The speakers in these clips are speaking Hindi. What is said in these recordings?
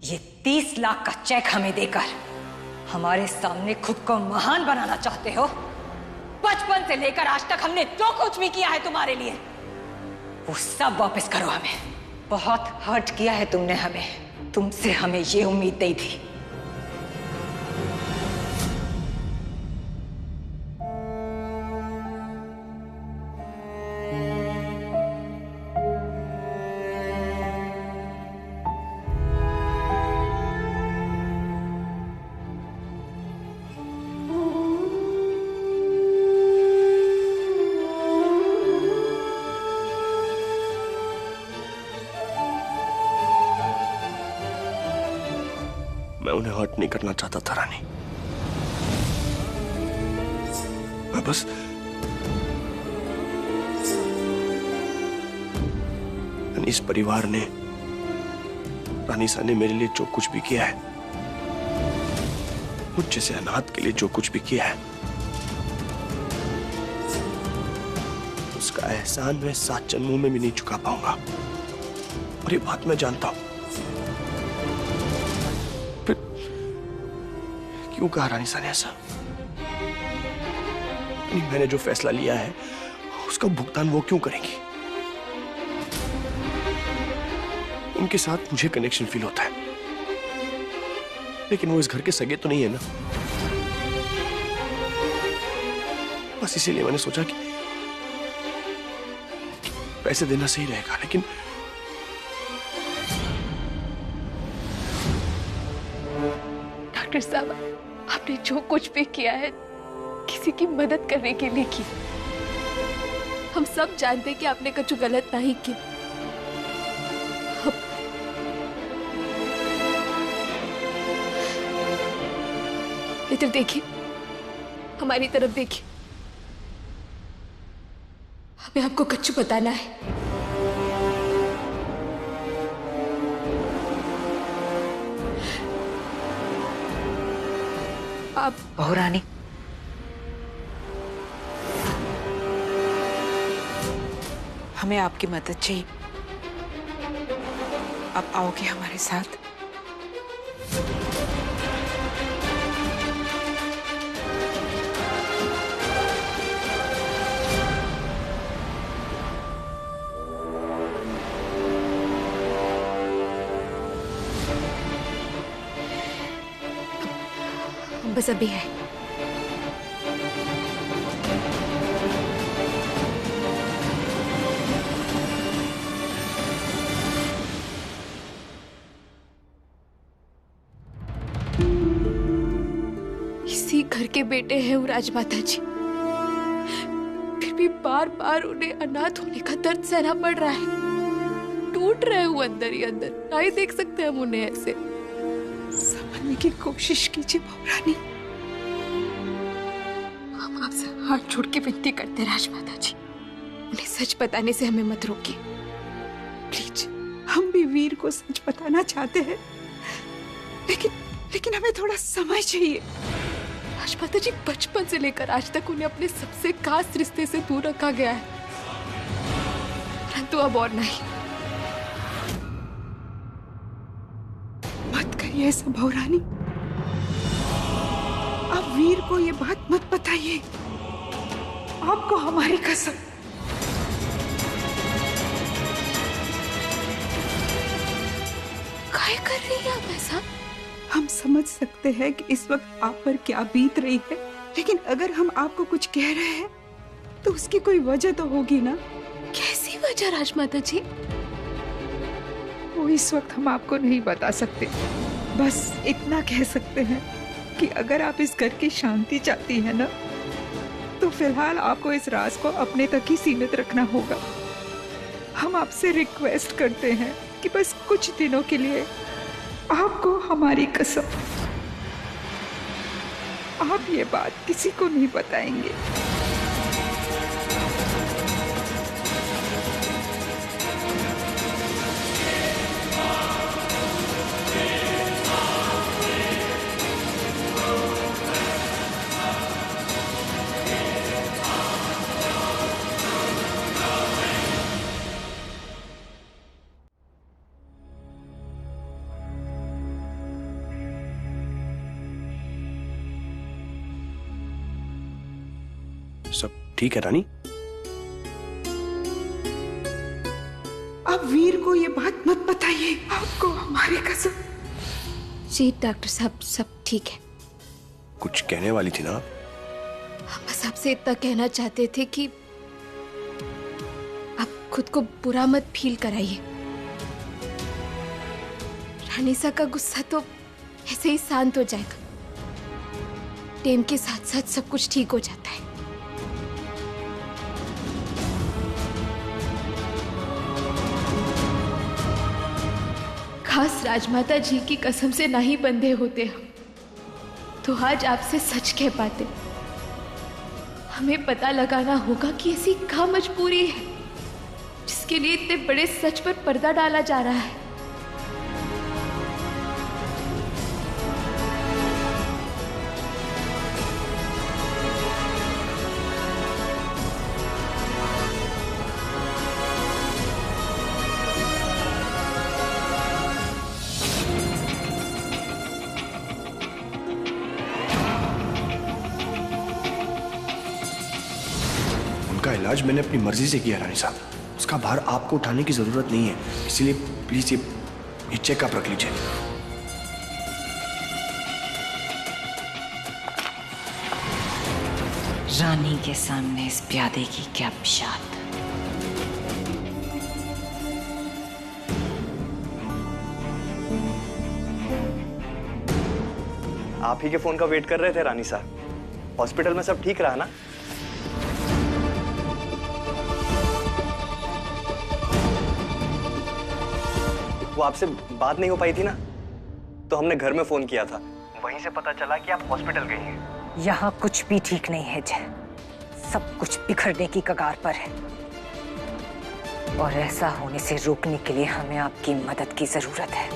ये 30 लाख का चेक हमें देकर हमारे सामने खुद को महान बनाना चाहते हो? बचपन से लेकर आज तक हमने जो कुछ भी किया है तुम्हारे लिए, वो सब वापस करो हमें। बहुत हर्ट किया है तुमने हमें, तुमसे हमें ये उम्मीद नहीं थी। मैं उन्हें हर्ट नहीं करना चाहता था रानी। मैं बस इस परिवार ने, रानी सा ने मेरे लिए जो कुछ भी किया है, मुझ जैसे अनाथ के लिए जो कुछ भी किया है, उसका एहसान मैं 7 जन्मों में भी नहीं चुका पाऊंगा। और ये बात मैं जानता हूं। फिर क्यों कहा रानी सा ने ऐसा? मैंने जो फैसला लिया है उसका भुगतान वो क्यों करेंगी? उनके साथ मुझे कनेक्शन फील होता है, लेकिन वो इस घर के सगे तो नहीं है ना। बस इसीलिए मैंने सोचा कि पैसे देना सही रहेगा। लेकिन डॉक्टर साहब, आपने जो कुछ भी किया है किसी की मदद करने के लिए की। हम सब जानते हैं कि आपने कुछ गलत नहीं किया। इधर देखिए, हमारी तरफ देखिए, हमें आपको कुछ बताना है। आप बहू रानी, हमें आपकी मदद चाहिए। आप आओगे हमारे साथ? बस अभी है। इसी घर के बेटे हैं वो राजमाता जी, फिर भी बार बार उन्हें अनाथ होने का दर्द सहना पड़ रहा है। टूट रहे हो अंदर ही अंदर। नहीं देख सकते हम उन्हें ऐसे। समझने की कोशिश कीजिए बहू रानी। हम आपसे हाथ जोड़ के विनती करते हैं राजमाता जी, उन्हें सच बताने से हमें मत रोकिए प्लीज। हम भी वीर को सच बताना चाहते हैं, लेकिन हमें थोड़ा समय चाहिए। राजमाता जी, बचपन से लेकर आज तक उन्हें अपने सबसे खास रिश्ते से दूर रखा गया है, परंतु अब और नहीं। मत करिए ऐसा बहू रानी। आप वीर को ये बात मत बताइए। आपको हमारी कसम। क्या कर रही है आप ऐसा? हम समझ सकते हैं कि इस वक्त आप पर क्या बीत रही है, लेकिन अगर हम आपको कुछ कह रहे हैं तो उसकी कोई वजह तो होगी ना। कैसी वजह राजमाता जी? वो इस वक्त हम आपको नहीं बता सकते। बस इतना कह सकते हैं कि अगर आप इस घर की शांति चाहती हैं ना, तो फिलहाल आपको इस राज को अपने तक ही सीमित रखना होगा। हम आपसे रिक्वेस्ट करते हैं कि बस कुछ दिनों के लिए आपको हमारी कसम, आप ये बात किसी को नहीं बताएंगे। ठीक है रानी? आप वीर को ये बात मत बताइए, आपको हमारी कसम। जी डॉक्टर साहब, सब ठीक है। कुछ कहने वाली थी ना आप? हम बस आपसे इतना कहना चाहते थे कि आप खुद को बुरा मत फील कराइए। रानीसा का गुस्सा तो ऐसे ही शांत हो जाएगा। टाइम के साथ साथ सब कुछ ठीक हो जाता है। खास राजमाता जी की कसम से नहीं बंधे होते हम, तो आज आपसे सच कह पाते। हमें पता लगाना होगा कि ऐसी क्या मजबूरी है जिसके लिए इतने बड़े सच पर पर्दा डाला जा रहा है। उनका इलाज मैंने अपनी मर्जी से किया रानी साहब, उसका भार आपको उठाने की जरूरत नहीं है, इसलिए प्लीज ये चेकअप रख लीजिए। रानी के सामने इस प्यादे की क्या बिशात। आप ही के फोन का वेट कर रहे थे रानी साहब। हॉस्पिटल में सब ठीक रहा ना? वो आपसे बात नहीं हो पाई थी ना, तो हमने घर में फोन किया था, वहीं से पता चला कि आप हॉस्पिटल गई हैं। यहाँ कुछ भी ठीक नहीं है जय, सब कुछ बिखरने की कगार पर है और ऐसा होने से रोकने के लिए हमें आपकी मदद की जरूरत है।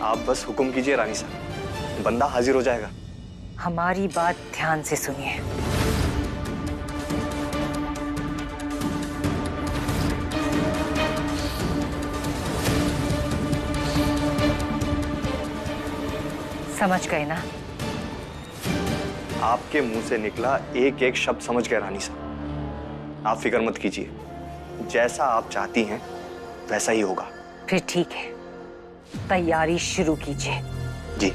आप बस हुक्म कीजिए रानी साहब, बंदा हाजिर हो जाएगा। हमारी बात ध्यान से सुनिए। समझ गए ना? आपके मुंह से निकला एक एक शब्द समझ गए रानी साहब। आप फिक्र मत कीजिए, जैसा आप चाहती हैं वैसा ही होगा। फिर ठीक है, तैयारी शुरू कीजिए। जी।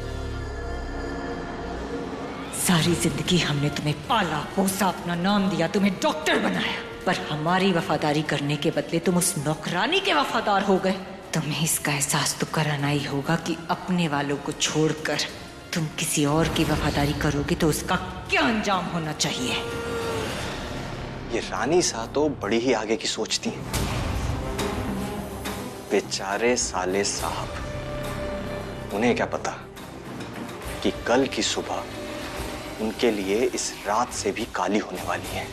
सारी जिंदगी हमने तुम्हें पाला पोसा, अपना नाम दिया, तुम्हें डॉक्टर बनाया, पर हमारी वफादारी करने के बदले तुम उस नौकरानी के वफादार हो गए। तुम्हें इसका एहसास तो कराना ही होगा कि अपने वालों को छोड़कर तुम किसी और की वफादारी करोगे तो उसका क्या अंजाम होना चाहिए। ये रानी सा तो बड़ी ही आगे की सोचती हैं। बेचारे साले साहब, उन्हें क्या पता कि कल की सुबह उनके लिए इस रात से भी काली होने वाली है।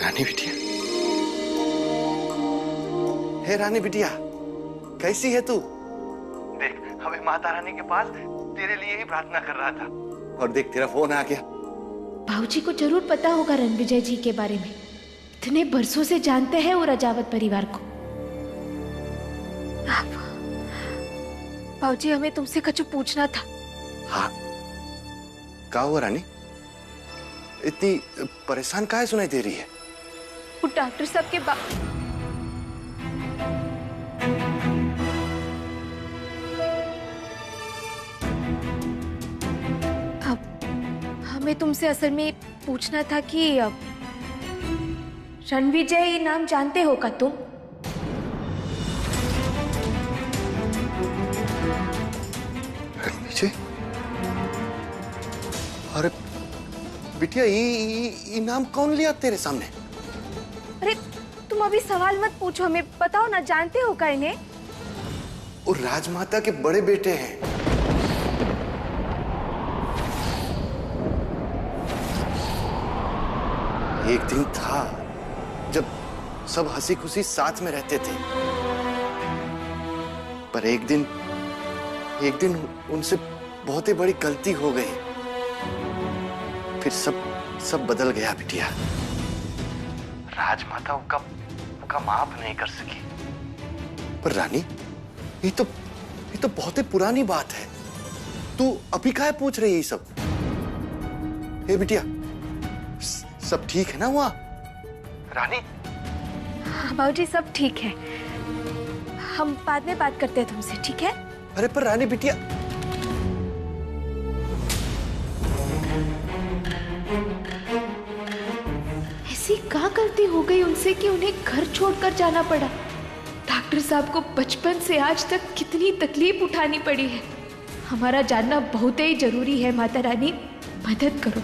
रानी बिटिया, हे रानी बिटिया, कैसी है तू? देख, हमें माता रानी के पास तेरे लिए ही प्रार्थना कर रहा था, और देख तेरा फोन आ गया। बाबूजी को जरूर पता होगा रणविजय जी के बारे में, इतने बरसों से जानते हैं वो राजावत परिवार को। बाबूजी, हमें तुमसे कुछ पूछना था। हाँ, क्या हुआ रानी? इतनी परेशान काहे सुनाई दे रही है? वो डॉक्टर साहब के हमें तुमसे असल में पूछना था कि रणविजय नाम जानते हो क्या तुम? रणविजय? अरे बिटिया, ये नाम कौन लिया तेरे सामने? अरे तुम अभी सवाल मत पूछो, हमें बताओ ना, जानते हो क्या इन्हें? वो राजमाता के बड़े बेटे हैं। एक दिन था जब सब हंसी खुशी साथ में रहते थे, पर एक दिन उनसे बहुत ही बड़ी गलती हो गई। फिर सब बदल गया बिटिया। राजमाता उनका माफ नहीं कर सकी। पर रानी, ये तो बहुत ही पुरानी बात है। तू अभी काहे पूछ रही है ये सब? हे बिटिया, सब ठीक है ना वहां? रानी? हाँ बाबूजी, सब ठीक है। हम बाद में बात करते हैं तुमसे, ठीक है? अरे पर रानी बिटिया, ऐसी क्या गलती हो गई उनसे कि उन्हें घर छोड़कर जाना पड़ा? डॉक्टर साहब को बचपन से आज तक कितनी तकलीफ उठानी पड़ी है। हमारा जानना बहुत ही जरूरी है। माता रानी, मदद करो।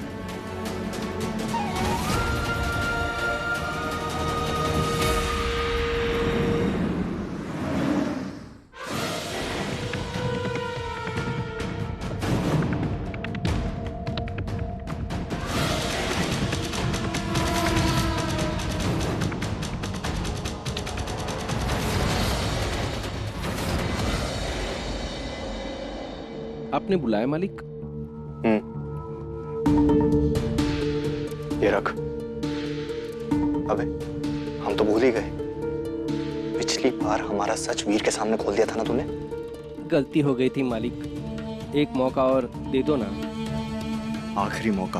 आपने बुलाया मालिक? ये रख। अबे, हम तो भूल ही गए। पिछली बार हमारा सच वीर के सामने खोल दिया था ना तूने। गलती हो गई थी मालिक, एक मौका और दे दो ना। आखिरी मौका।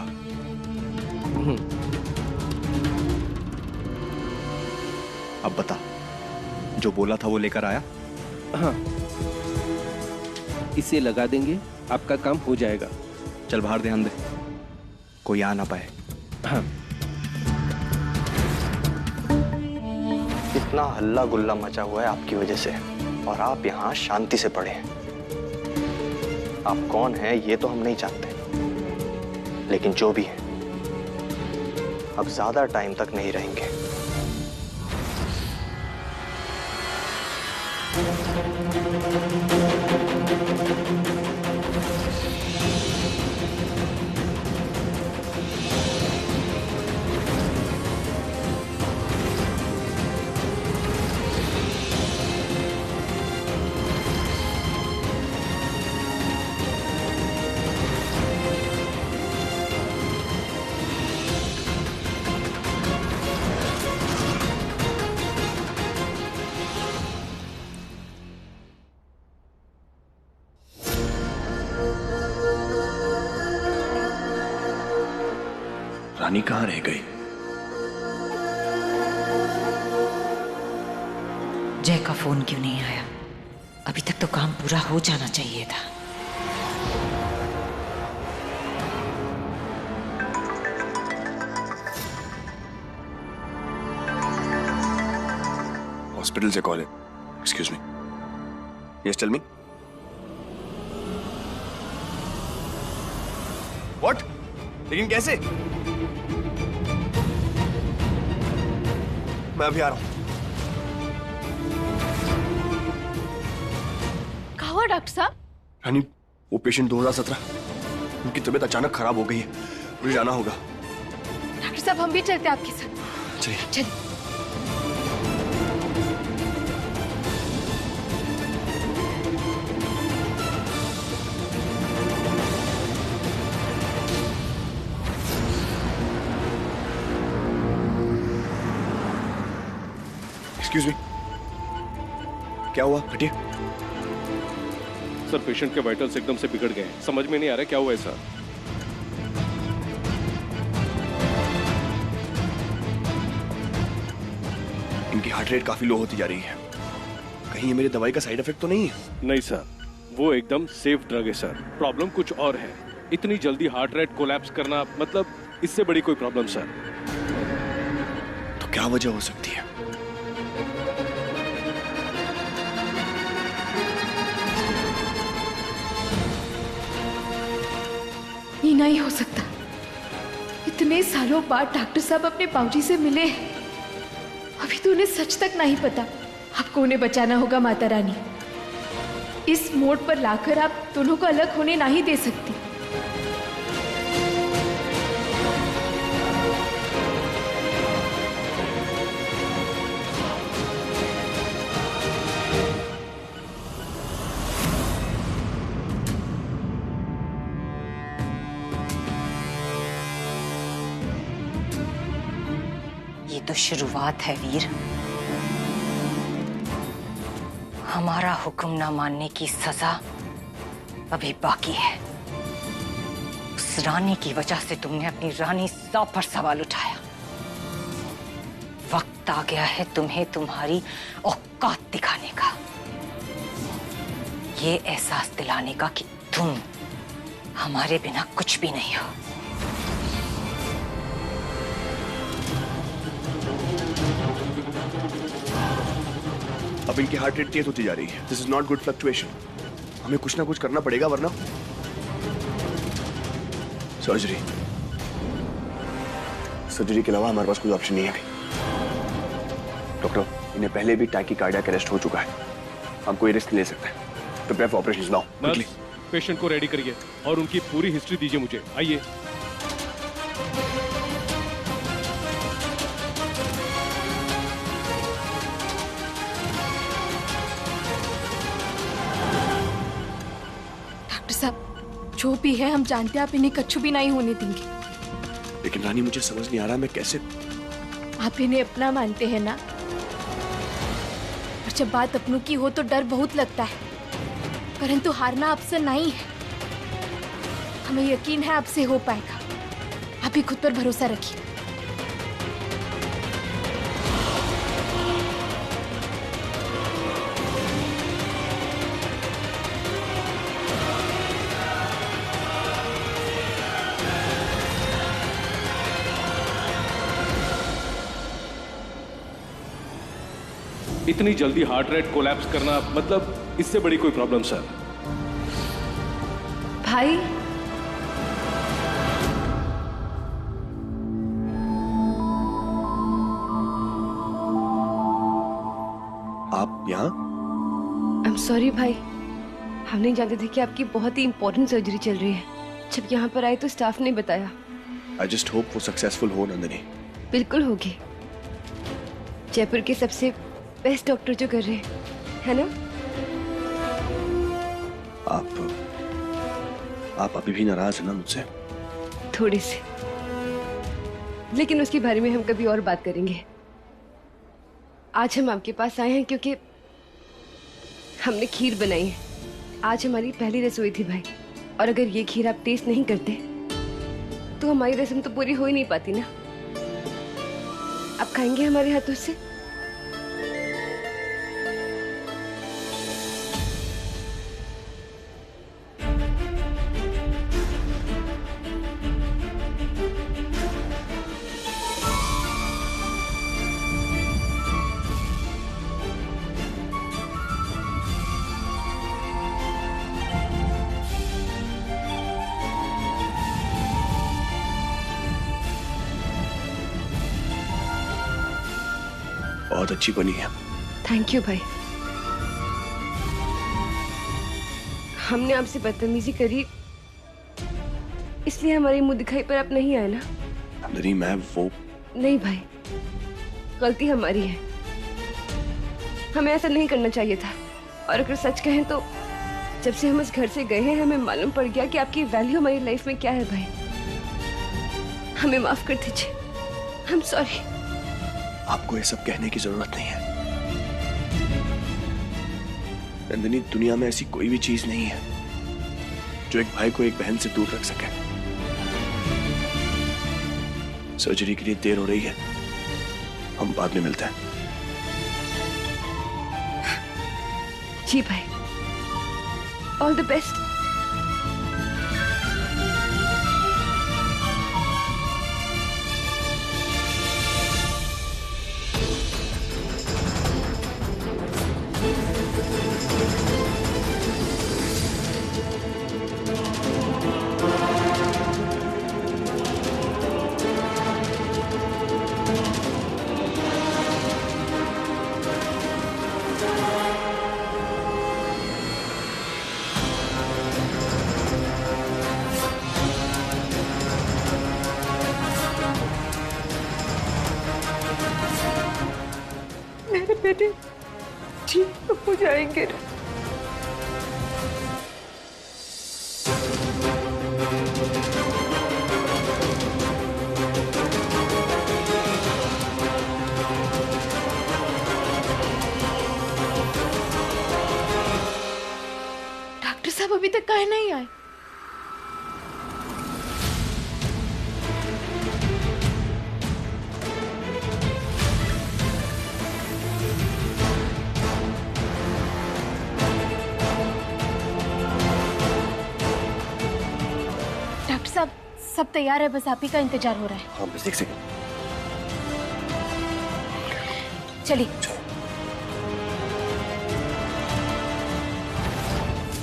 अब बता, जो बोला था वो लेकर आया? हाँ, इसे लगा देंगे, आपका काम हो जाएगा। चल बाहर ध्यान दे, कोई आ ना पाए। हाँ। इतना हल्ला गुल्ला मचा हुआ है आपकी वजह से, और आप यहाँ शांति से पड़े हैं। आप कौन हैं ये तो हम नहीं जानते, लेकिन जो भी है, अब ज्यादा टाइम तक नहीं रहेंगे। रानी कहाँ रह गई? जय का फोन क्यों नहीं आया? अभी तक तो काम पूरा हो जाना चाहिए था। हॉस्पिटल से कॉल है। Excuse me. Yes, tell me. What? लेकिन कैसे? मैं अभी आ रहा हूं। कहाँ हुआ डॉक्टर साहब? रानी, वो पेशेंट 2017, उनकी तबीयत अचानक खराब हो गई है, मुझे जाना होगा। डॉक्टर साहब, हम भी चलते हैं आपके साथ। चलिए। चलिए। एक्सक्यूज मी, क्या हुआ? हटिए। सर, पेशेंट के वाइटल्स एकदम से बिगड़ गए हैं। समझ में नहीं आ रहा क्या हुआ है सर। इनकी हार्ट रेट काफी लो होती जा रही है। कहीं ये मेरी दवाई का साइड इफेक्ट तो नहीं है? नहीं सर, वो एकदम सेफ ड्रग है सर। प्रॉब्लम कुछ और है। इतनी जल्दी हार्ट रेट कोलैप्स करना, मतलब इससे बड़ी कोई प्रॉब्लम सर। तो क्या वजह हो सकती है? ये नहीं हो सकता। इतने सालों बाद डॉक्टर साहब अपने बाबूजी से मिले हैं, अभी तो उन्हें सच तक नहीं पता। आपको उन्हें बचाना होगा माता रानी। इस मोड़ पर लाकर आप दोनों को अलग होने नहीं दे सकती। तो शुरुआत है वीर। हमारा हुक्म ना मानने की सजा अभी बाकी है। उस रानी की वजह से तुमने अपनी रानी साहब पर सवाल उठाया। वक्त आ गया है तुम्हें तुम्हारी औकात दिखाने का, ये एहसास दिलाने का कि तुम हमारे बिना कुछ भी नहीं हो। अब इनकी हार्ट रेट तेज होती जा रही है। This is not good fluctuation. हमें कुछ ना कुछ करना पड़ेगा वरना सर्जरी के अलावा हमारे पास कोई ऑप्शन नहीं है अभी। डॉक्टर, इन्हें पहले भी टैकीकार्डियक अरेस्ट हो चुका है। हम कोई रिस्क ले सकते हैं। Prepare for operation now quickly. Patient को रेडी करिए और उनकी पूरी हिस्ट्री दीजिए मुझे। आइए। डॉक्टर साहब, जो भी है हम जानते हैं आप इन्हें कच्छु भी नहीं होने देंगे। लेकिन रानी, मुझे समझ नहीं आ रहा मैं कैसे। आप इन्हें अपना मानते हैं ना, और जब बात अपनों की हो तो डर बहुत लगता है, परंतु हारना आपसे नहीं है। हमें यकीन है आपसे हो पाएगा। आप ही खुद पर भरोसा रखिए। इतनी जल्दी हार्ट रेट कोलैप्स करना, मतलब इससे बड़ी कोई प्रॉब्लम सर। भाई, आप यहाँ? आई एम सॉरी भाई, हम नहीं जानते थे कि आपकी बहुत ही इंपॉर्टेंट सर्जरी चल रही है। जब यहाँ पर आए तो स्टाफ ने बताया। आई जस्ट होप वो सक्सेसफुल हो नंदिनी। बिल्कुल होगी। जयपुर के सबसे बेस्ट डॉक्टर जो कर रहे हैं, है ना? आप अभी भी नाराज है ना मुझसे? थोड़ी सी, लेकिन उसके बारे में हम कभी और बात करेंगे। आज हम आपके पास आए हैं क्योंकि हमने खीर बनाई है। आज हमारी पहली रसोई थी भाई, और अगर ये खीर आप टेस्ट नहीं करते तो हमारी रस्म तो पूरी हो ही नहीं पाती ना। आप खाएंगे हमारे हाथों से? बहुत अच्छी बनी है। थैंक यू भाई। हमने आपसे बदतमीजी करी इसलिए हमारी मुंह दिखाई पर आप नहीं आए ना? नहीं, मैं वो नहीं भाई, गलती हमारी है। हमें ऐसा नहीं करना चाहिए था। और अगर सच कहें तो जब से हम इस घर से गए हैं हमें मालूम पड़ गया कि आपकी वैल्यू हमारी लाइफ में क्या है भाई। हमें माफ कर दीजिए। I am sorry. आपको ये सब कहने की जरूरत नहीं है नंदिनी। दुनिया में ऐसी कोई भी चीज नहीं है जो एक भाई को एक बहन से दूर रख सके। सर्जरी के लिए देर हो रही है, हम बाद में मिलते हैं। जी भाई, ऑल द बेस्ट। मेरे बेटे ठीक हो जाएंगे। साहब अभी तक काहे नहीं आए? डॉक्टर साहब सब तैयार है, बस आप ही का इंतजार हो रहा है। हाँ बस एक सेकंड। चलिए।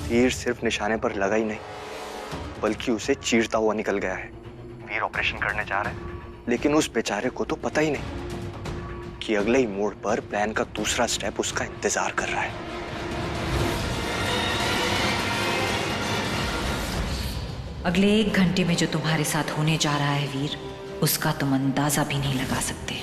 तीर सिर्फ निशाने पर लगा ही नहीं, बल्कि उसे चीरता हुआ निकल गया है। वीर ऑपरेशन करने जा रहा है, लेकिन उस बेचारे को तो पता ही नहीं कि अगले ही मोड़ पर प्लान का दूसरा स्टेप उसका इंतजार कर रहा है। अगले 1 घंटे में जो तुम्हारे साथ होने जा रहा है वीर, उसका तुम अंदाजा भी नहीं लगा सकते।